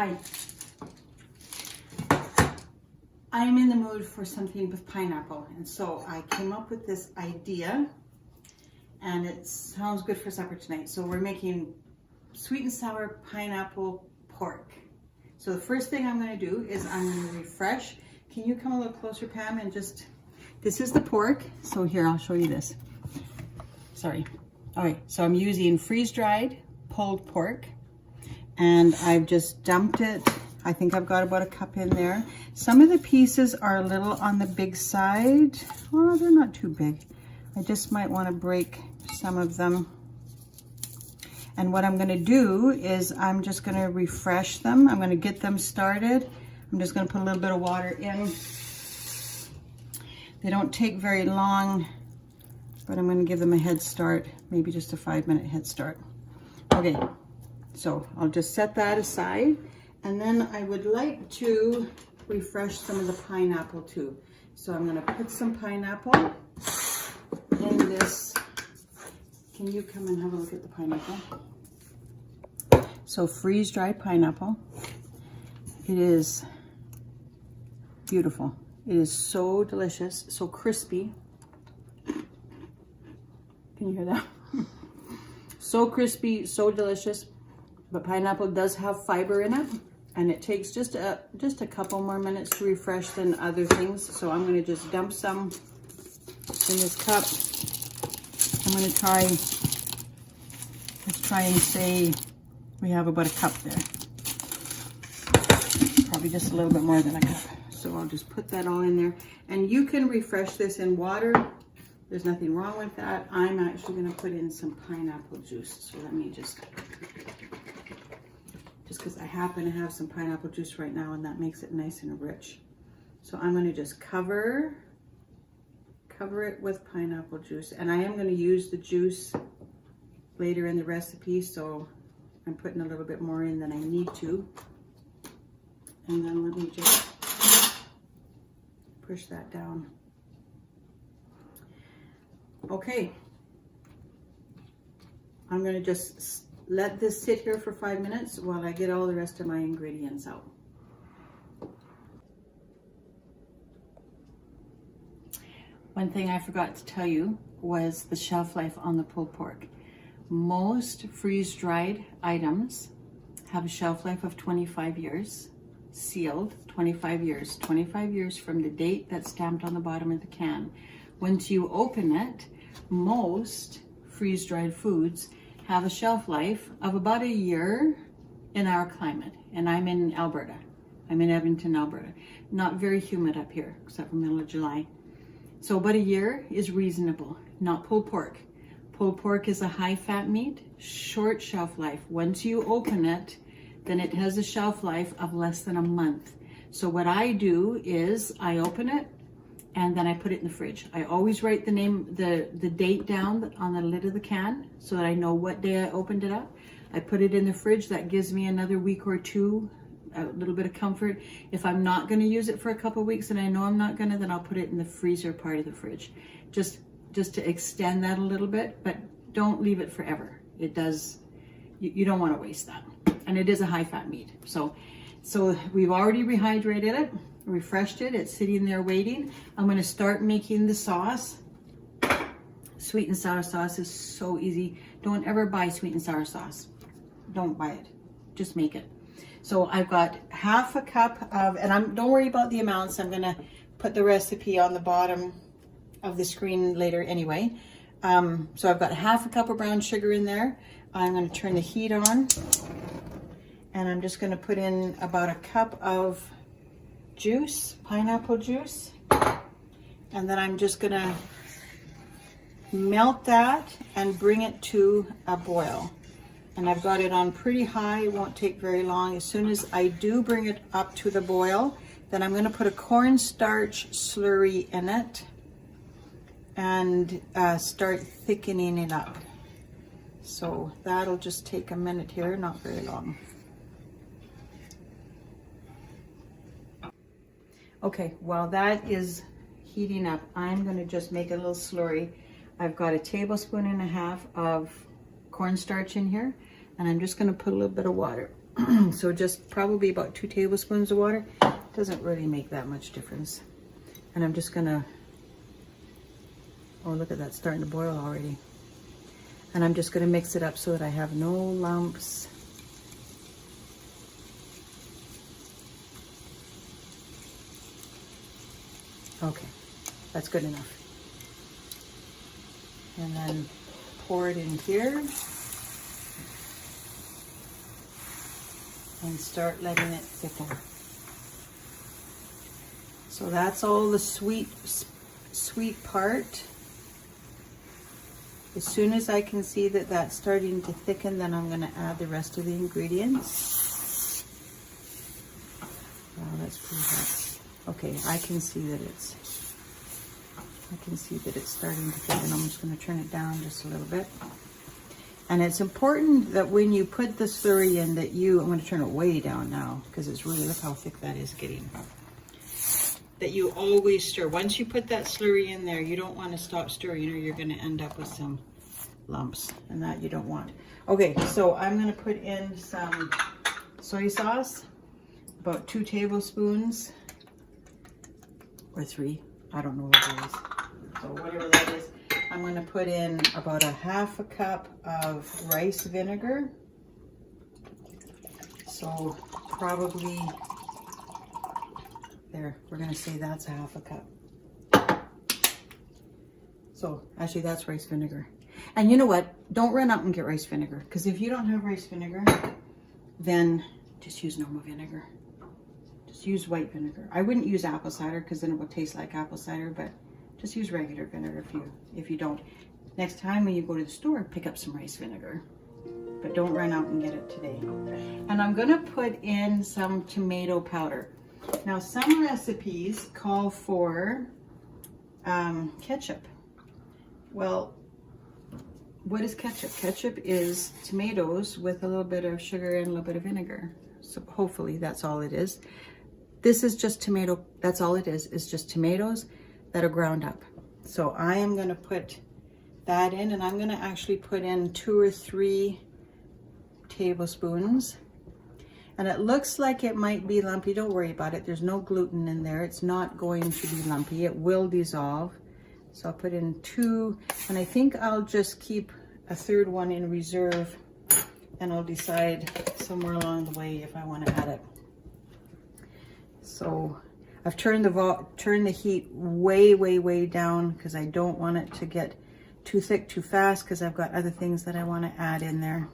Hi. I'm in the mood for something with pineapple, and so I came up with this idea, and it sounds good for supper tonight. So we're making sweet and sour pineapple pork. So the first thing I'm going to do is I'm going to refresh. Can you come a little closer, Pam, and just, this is the pork. So here, I'll show you this. Sorry. All right, so I'm using freeze-dried pulled pork, and I've just dumped it. I think I've got about a cup in there. Some of the pieces are a little on the big side. Oh, they're not too big. I just might want to break some of them. And what I'm going to do is I'm just going to refresh them. I'm going to get them started. I'm just going to put a little bit of water in. They don't take very long, but I'm going to give them a head start, maybe just a 5-minute head start. Okay, so I'll just set that aside. And then I would like to refresh some of the pineapple too. So I'm going to put some pineapple in this. Can you come and have a look at the pineapple? So freeze-dried pineapple. It is beautiful. It is so delicious, so crispy. Can you hear that? So crispy, so delicious. But pineapple does have fiber in it, and it takes just a couple more minutes to refresh than other things. So I'm going to just dump some in this cup. I'm going to let's try and say we have about a cup there. Probably just a little bit more than a cup. So I'll just put that all in there. And you can refresh this in water. There's nothing wrong with that. I'm actually going to put in some pineapple juice. So let me just because I happen to have some pineapple juice right now, and that makes it nice and rich. So I'm going to just cover it with pineapple juice, and I am going to use the juice later in the recipe, so I'm putting a little bit more in than I need to. And then let me just push that down. Okay, I'm going to just let this sit here for 5 minutes while I get all the rest of my ingredients out. One thing I forgot to tell you was the shelf life on the pulled pork. Most freeze-dried items have a shelf life of 25 years, sealed 25 years, 25 years from the date that's stamped on the bottom of the can. Once you open it, most freeze-dried foods have a shelf life of about a year in our climate. And I'm in Alberta. I'm in Edmonton, Alberta. Not very humid up here, except for middle of July. So about a year is reasonable, not pulled pork. Pulled pork is a high-fat meat, short shelf life. Once you open it, then it has a shelf life of less than a month. So what I do is I open it, and then I put it in the fridge. I always write the name, the date down on the lid of the can so that I know what day I opened it up. I put it in the fridge. That gives me another week or two, a little bit of comfort. If I'm not gonna use it for a couple of weeks and I know I'm not gonna, then I'll put it in the freezer part of the fridge. Just to extend that a little bit, but don't leave it forever. It does, you don't wanna waste that. And it is a high fat meat. So we've already rehydrated it, refreshed it. It's sitting there waiting. I'm going to start making the sauce. Sweet and sour sauce is so easy. Don't ever buy sweet and sour sauce. Don't buy it. Just make it. So I've got half a cup of, and don't worry about the amounts. I'm going to put the recipe on the bottom of the screen later anyway. So I've got half a cup of brown sugar in there. I'm going to turn the heat on, and I'm just going to put in about a cup of juice, pineapple juice, and then I'm just gonna melt that and bring it to a boil. And I've got it on pretty high. It won't take very long. As soon as I do bring it up to the boil, then I'm gonna put a cornstarch slurry in it and start thickening it up. So that'll just take a minute here, not very long. Okay, while that is heating up, I'm going to just make a little slurry. I've got 1.5 tablespoons of cornstarch in here, and I'm just going to put a little bit of water So just probably about 2 tablespoons of water. Doesn't really make that much difference. And I'm just gonna, oh look at that, starting to boil already. And I'm just gonna mix it up so that I have no lumps. Okay, that's good enough. And then pour it in here. And start letting it thicken. So that's all the sweet part. As soon as I can see that that's starting to thicken, then I'm going to add the rest of the ingredients. Wow, that's pretty hot. Okay, I can see that it's starting to thicken. I'm just going to turn it down just a little bit. And it's important that when you put the slurry in that I'm going to turn it way down now because it's really, look how thick that is getting. That you always stir. Once you put that slurry in there, you don't want to stop stirring or you're going to end up with some lumps, and that you don't want. Okay, so I'm going to put in some soy sauce, about 2 tablespoons, or 3, I don't know what it is. So whatever that is. I'm going to put in about 1/2 cup of rice vinegar. So probably, there, we're going to say that's 1/2 cup. So actually that's rice vinegar. And you know what? Don't run out and get rice vinegar, because if you don't have rice vinegar, then just use normal vinegar. Just use white vinegar. I wouldn't use apple cider because then it will taste like apple cider, but just use regular vinegar if you don't. Next time when you go to the store, pick up some rice vinegar. But don't run out and get it today. And I'm gonna put in some tomato powder. Now some recipes call for ketchup. Well, what is ketchup? Ketchup is tomatoes with a little bit of sugar and a little bit of vinegar. So hopefully that's all it is. This is just tomato, that's all it is just tomatoes that are ground up. So I am going to put that in, and I'm going to actually put in 2 or 3 tablespoons. And it looks like it might be lumpy. Don't worry about it. There's no gluten in there. It's not going to be lumpy. It will dissolve. So I'll put in 2, and I think I'll just keep a 3rd one in reserve, and I'll decide somewhere along the way if I want to add it. So I've turned the heat way down because I don't want it to get too thick too fast, because I've got other things that I want to add in there.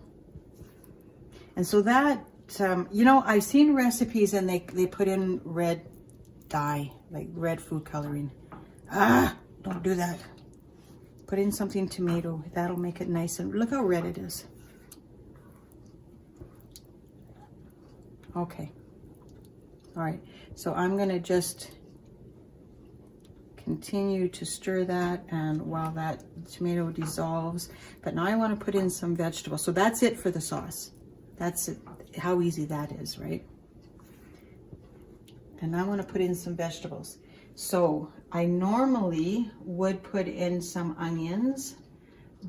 And so that, you know, I've seen recipes and they put in red dye, like red food coloring. Don't do that. Put in something tomato. That'll make it nice, and look how red it is. Okay. All right, so I'm gonna just continue to stir that, and while that tomato dissolves, but now I want to put in some vegetables. So that's it for the sauce. That's it, how easy that is, right? And I want to put in some vegetables. So I normally would put in some onions,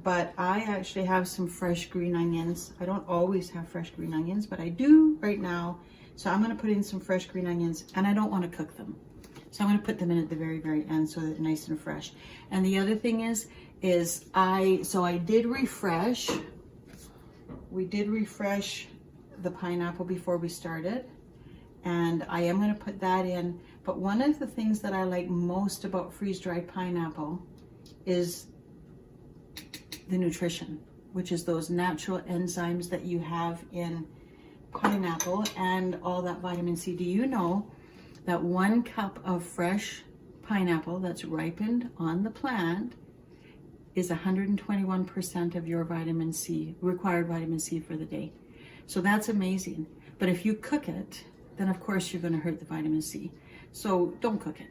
but I actually have some fresh green onions. I don't always have fresh green onions, but I do right now. So I'm going to put in some fresh green onions, and I don't want to cook them. So I'm going to put them in at the very end so that they're nice and fresh. And the other thing is I did refresh. We did refresh the pineapple before we started, and I am going to put that in. But one of the things that I like most about freeze-dried pineapple is the nutrition, which is those natural enzymes that you have in pineapple and all that vitamin C. Do you know that 1 cup of fresh pineapple that's ripened on the plant is 121% of your vitamin C, required vitamin C for the day? So that's amazing. But if you cook it, then of course you're going to hurt the vitamin C. So don't cook it.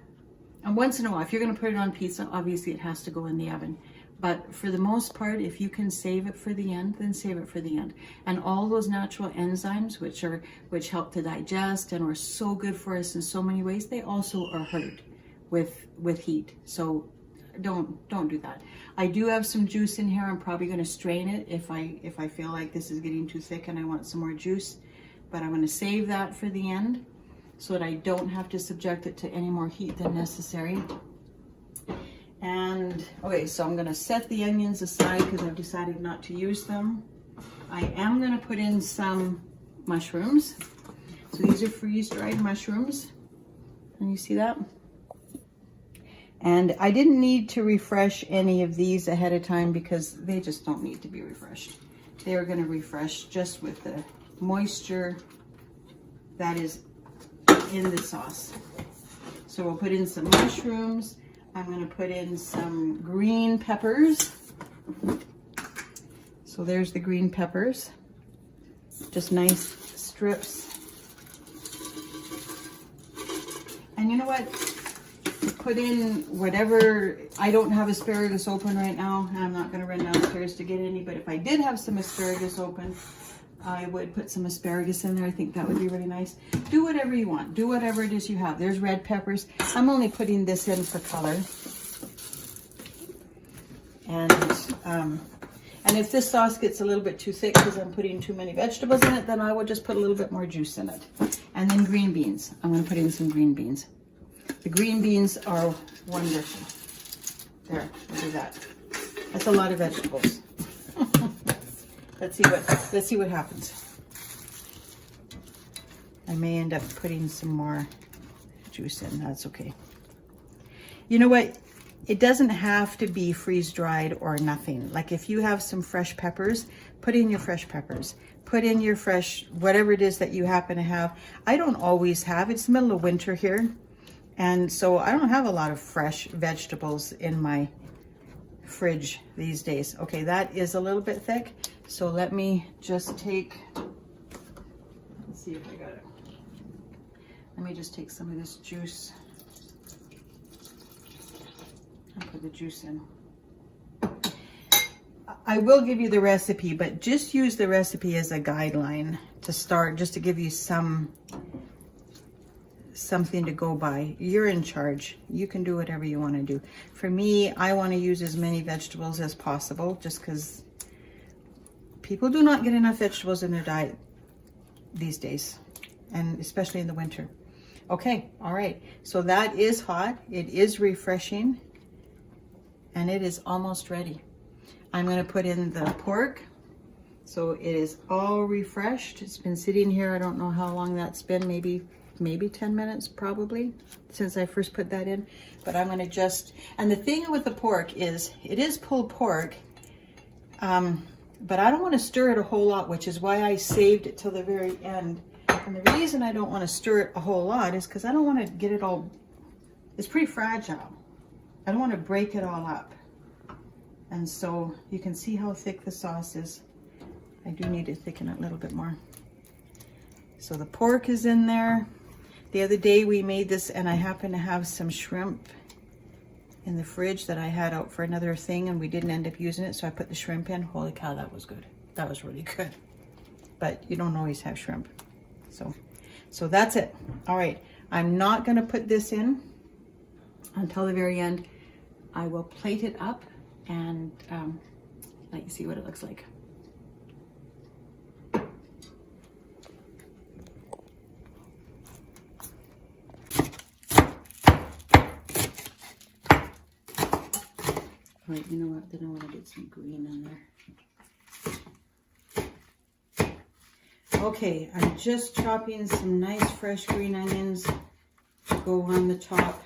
And once in a while, if you're going to put it on pizza, obviously it has to go in the oven. But for the most part, if you can save it for the end, then save it for the end. And all those natural enzymes, which help to digest and are so good for us in so many ways, they also are hurt with heat. So don't do that. I do have some juice in here. I'm probably going to strain it if I feel like this is getting too thick and I want some more juice. but I'm going to save that for the end so that I don't have to subject it to any more heat than necessary. And okay, so I'm going to set the onions aside because I've decided not to use them. I am going to put in some mushrooms. So these are freeze-dried mushrooms. Can you see that? And I didn't need to refresh any of these ahead of time because they just don't need to be refreshed. They are going to refresh just with the moisture that is in the sauce. So we'll put in some mushrooms. I'm going to put in some green peppers. So there's the green peppers. Just nice strips. And you know what? Put in whatever. I don't have asparagus open right now, and I'm not going to run downstairs to get any, but if I did have some asparagus open, I would put some asparagus in there. I think that would be really nice. Do whatever you want. Do whatever it is you have. There's red peppers. I'm only putting this in for color. And if this sauce gets a little bit too thick because I'm putting too many vegetables in it, then I will just put a little bit more juice in it. And then green beans. I'm going to put in some green beans. The green beans are wonderful. There, look at that. That's a lot of vegetables. Let's see what happens. I may end up putting some more juice in. That's okay. You know what? It doesn't have to be freeze-dried or nothing. Like if you have some fresh peppers, put in your fresh peppers. Put in your fresh, whatever it is that you happen to have. I don't always have. It's the middle of winter here. And so I don't have a lot of fresh vegetables in my fridge these days. Okay, that is a little bit thick. So let me just take, let's see if I got it. Let me just take some of this juice and put the juice in. I will give you the recipe, but just use the recipe as a guideline to start, just to give you something to go by. You're in charge. You can do whatever you want to do. For me, I want to use as many vegetables as possible just because people do not get enough vegetables in their diet these days, and especially in the winter. Okay, all right. So that is hot. It is refreshing, and it is almost ready. I'm going to put in the pork. So it is all refreshed. It's been sitting here. I don't know how long that's been. Maybe 10 minutes probably since I first put that in. But I'm going to just, and the thing with the pork is it is pulled pork, but I don't want to stir it a whole lot, which is why I saved it till the very end. And the reason I don't want to stir it a whole lot is because I don't want to get it all, it's pretty fragile. I don't want to break it all up. And so you can see how thick the sauce is. I do need to thicken it a little bit more. So the pork is in there. The other day we made this, and I happened to have some shrimp in the fridge that I had out for another thing, and we didn't end up using it, so I put the shrimp in. Holy cow, that was good. That was really good. But you don't always have shrimp. So that's it. All right, I'm not gonna put this in until the very end. I will plate it up and let you see what it looks like. All right, you know what? Then I want to get some green in there. Okay, I'm just chopping some nice fresh green onions to go on the top.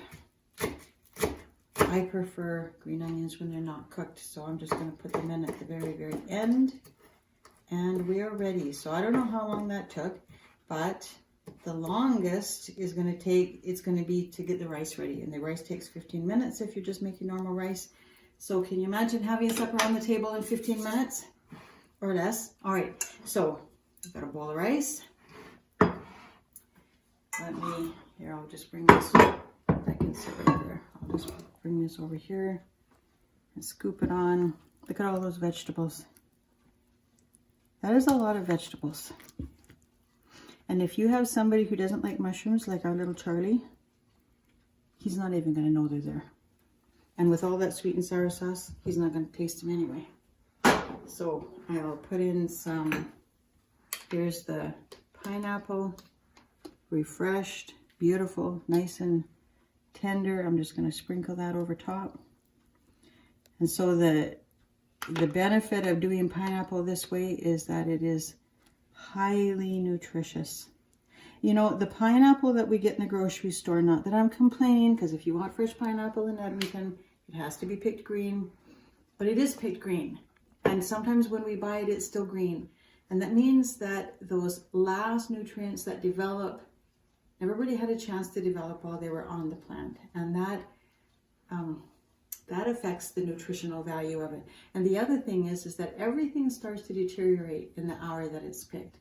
I prefer green onions when they're not cooked, so I'm just going to put them in at the very, very end. And we are ready. So I don't know how long that took, but the longest is going to take, it's going to be to get the rice ready. And the rice takes 15 minutes if you're just making normal rice. So can you imagine having us up around the table in 15 minutes or less? All right, so I've got a bowl of rice. Here, I'll just bring this, I can sit right there. I'll just bring this over here and scoop it on. Look at all those vegetables. That is a lot of vegetables. And if you have somebody who doesn't like mushrooms, like our little Charlie, he's not even gonna know they're there. And with all that sweet and sour sauce, he's not gonna taste them anyway. So I'll put in some, here's the pineapple, refreshed, beautiful, nice and tender. I'm just going to sprinkle that over top. And so the benefit of doing pineapple this way is that it is highly nutritious. You know, the pineapple that we get in the grocery store, not that I'm complaining, because if you want fresh pineapple in Edmonton, it has to be picked green, but it is picked green. And sometimes when we buy it, it's still green. And that means that those last nutrients that develop, everybody had a chance to develop while they were on the plant. And that affects the nutritional value of it. And the other thing is that everything starts to deteriorate in the hour that it's picked.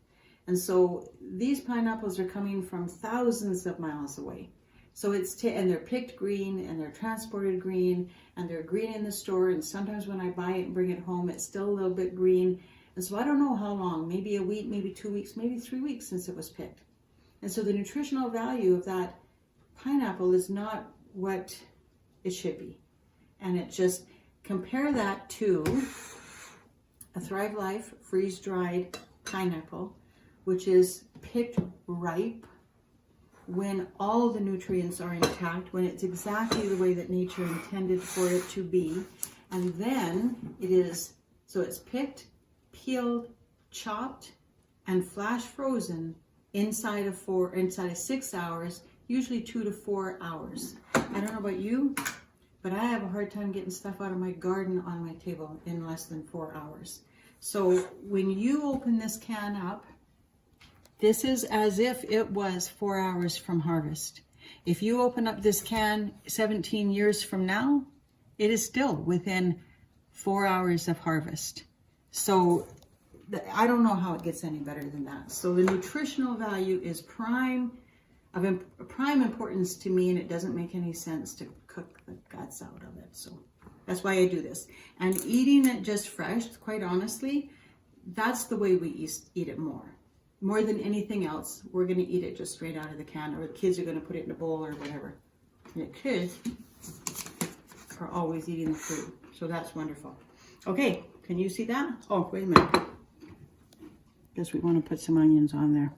And so these pineapples are coming from thousands of miles away. So and they're picked green, and they're transported green, and they're green in the store. And sometimes when I buy it and bring it home, it's still a little bit green. And so I don't know how long, maybe a week, maybe 2 weeks, maybe 3 weeks since it was picked. And so the nutritional value of that pineapple is not what it should be. And it just, compare that to a Thrive Life freeze-dried pineapple, which is picked ripe when all the nutrients are intact, when it's exactly the way that nature intended for it to be. And then so it's picked, peeled, chopped, and flash frozen inside of 6 hours, usually 2 to 4 hours. I don't know about you, but I have a hard time getting stuff out of my garden on my table in less than 4 hours. So when you open this can up, this is as if it was 4 hours from harvest. If you open up this can 17 years from now, it is still within 4 hours of harvest. So I don't know how it gets any better than that. So the nutritional value is prime importance to me, and it doesn't make any sense to cook the guts out of it. So that's why I do this. And eating it just fresh, quite honestly, that's the way we eat it more. More than anything else, we're going to eat it just straight out of the can, or the kids are going to put it in a bowl or whatever. And the kids are always eating the fruit. So that's wonderful. Okay, can you see that? Oh, wait a minute. Guess we want to put some onions on there.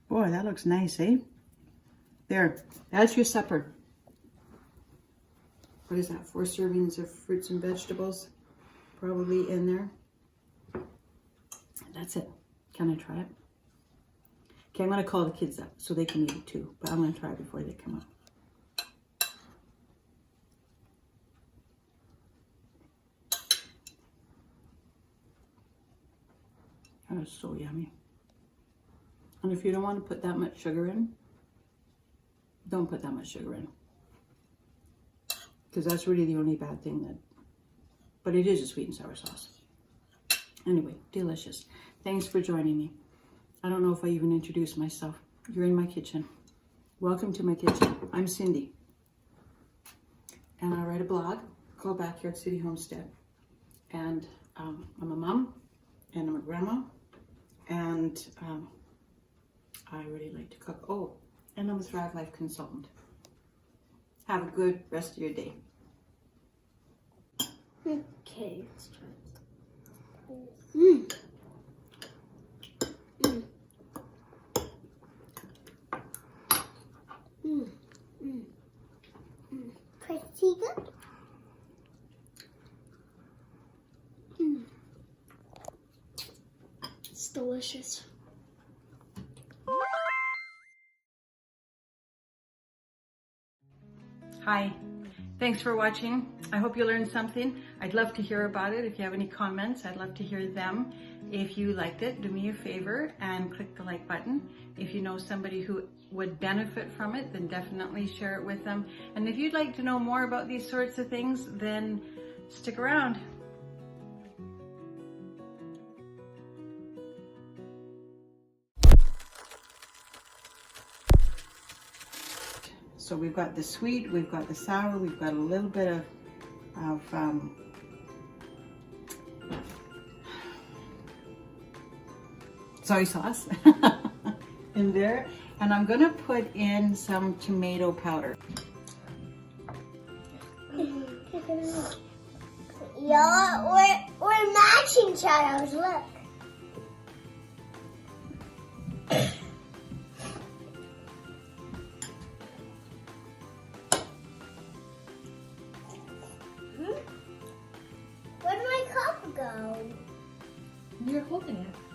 Boy, that looks nice, eh? There, that's your supper. What is that, 4 servings of fruits and vegetables? Probably in there. That's it. Can I try it? Okay, I'm going to call the kids up so they can eat it too, but I'm going to try it before they come up. That is so yummy. And if you don't want to put that much sugar in, don't put that much sugar in. Because that's really the only bad thing but it is a sweet and sour sauce. Anyway, delicious. Thanks for joining me. I don't know if I even introduced myself. You're in my kitchen. Welcome to my kitchen. I'm Cindy. And I write a blog called Backyard City Homestead. And I'm a mom, and I'm a grandma, and I really like to cook. Oh, and I'm a Thrive Life consultant. Have a good rest of your day. Okay, let's try this. Pretty good. It's delicious. Hi, thanks for watching. I hope you learned something. I'd love to hear about it. If you have any comments, I'd love to hear them. If you liked it, do me a favor and click the like button. If you know somebody who would benefit from it, then definitely share it with them. And if you'd like to know more about these sorts of things, then stick around. So we've got the sweet, we've got the sour, we've got a little bit of soy sauce in there. And I'm gonna put in some tomato powder. Yeah, we're matching shadows. Look. Where did my cup go? You're holding it.